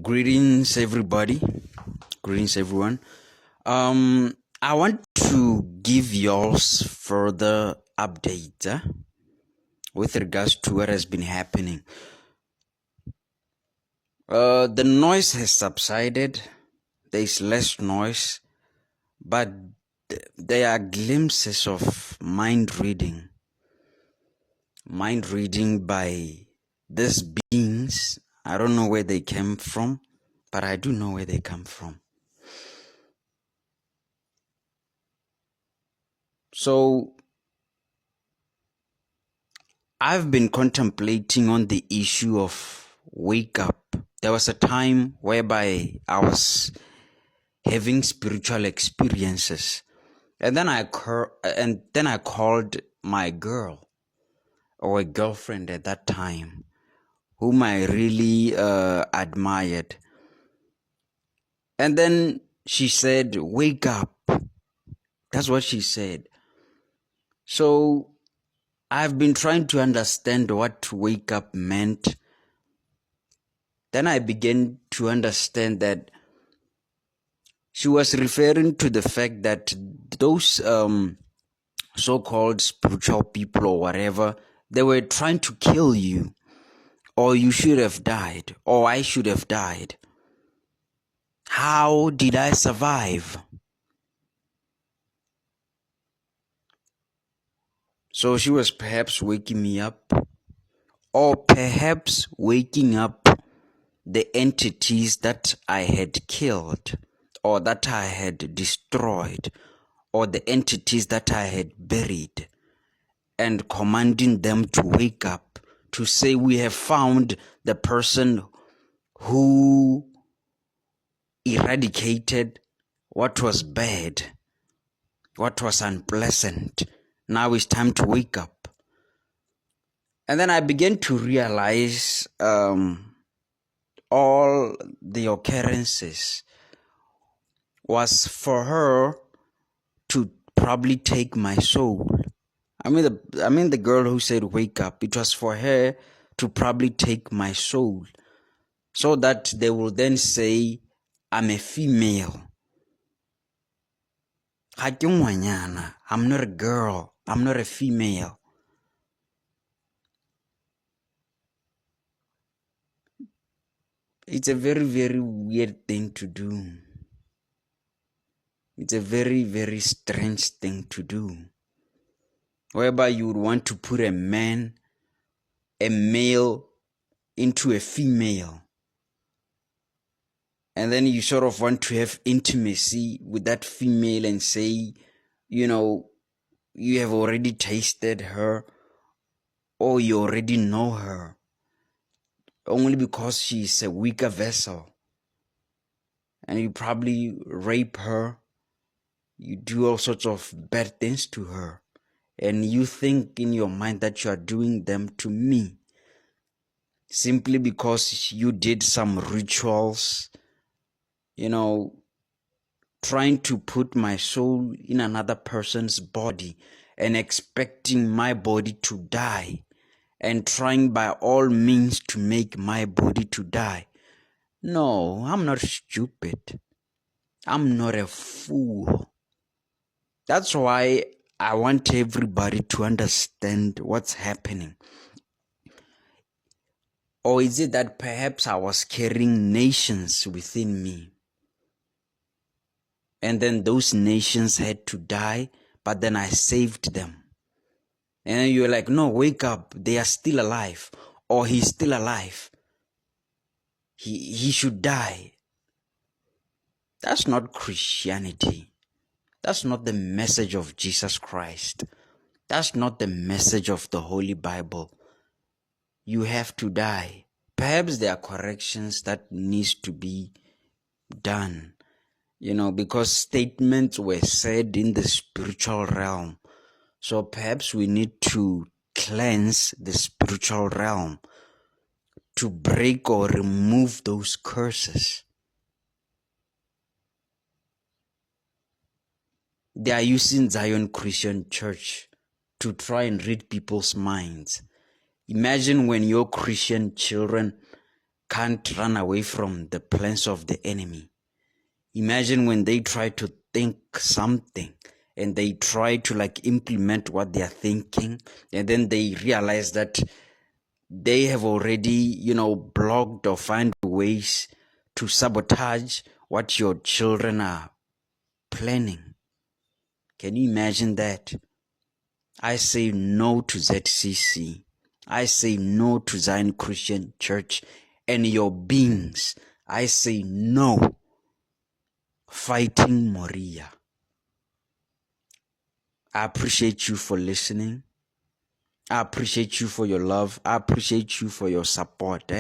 Greetings, everybody. Greetings, everyone. I want to give y'all's further update with regards to what has been happening. The noise has subsided. There is less noise, but there are glimpses of mind reading by these beings. I don't know where they came from, but I do know where they come from. So I've been contemplating on the issue of wake up. There was a time whereby I was having spiritual experiences, and then I called my girl, or a girlfriend at that time, whom I really admired. And then she said, "Wake up." That's what she said. So I've been trying to understand what wake up meant. Then I began to understand that she was referring to the fact that those so-called spiritual people or whatever, they were trying to kill you, or you should have died, or I should have died. How did I survive? So she was perhaps waking me up, or perhaps waking up the entities that I had killed, or that I had destroyed, or the entities that I had buried, and commanding them to wake up, to say, "We have found the person who eradicated what was bad, what was unpleasant. Now it's time to wake up." And then I began to realize all the occurrences was for her to probably take my soul. I mean the girl who said wake up, it was for her to probably take my soul, so that they will then say I'm a female. I'm not a girl. I'm not a female. It's a very, very weird thing to do. It's a very, very strange thing to do, whereby you would want to put a male into a female, and then you sort of want to have intimacy with that female and say, you have already tasted her, or you already know her, only because she's a weaker vessel. And you probably rape her, you do all sorts of bad things to her, and you think in your mind that you are doing them to me, simply because you did some rituals, trying to put my soul in another person's body and expecting my body to die, and trying by all means to make my body to die. No, I'm not stupid. I'm not a fool. That's why I want everybody to understand what's happening. Or is it that perhaps I was carrying nations within me, and then those nations had to die, but then I saved them? And then you're like, no, wake up, they are still alive, or he's still alive. He should die. That's not Christianity. That's not the message of Jesus Christ. That's not the message of the Holy Bible. You have to die. Perhaps there are corrections that needs to be done, because statements were said in the spiritual realm. So perhaps we need to cleanse the spiritual realm to break or remove those curses. They are using Zion Christian Church to try and read people's minds. Imagine when your Christian children can't run away from the plans of the enemy. Imagine when they try to think something and they try to implement what they are thinking, and then they realize that they have already, blocked or find ways to sabotage what your children are planning. Can you imagine that? I say no to ZCC. I say no to Zion Christian Church and your beings. I say no. Fighting Moriah. I appreciate you for listening. I appreciate you for your love. I appreciate you for your support.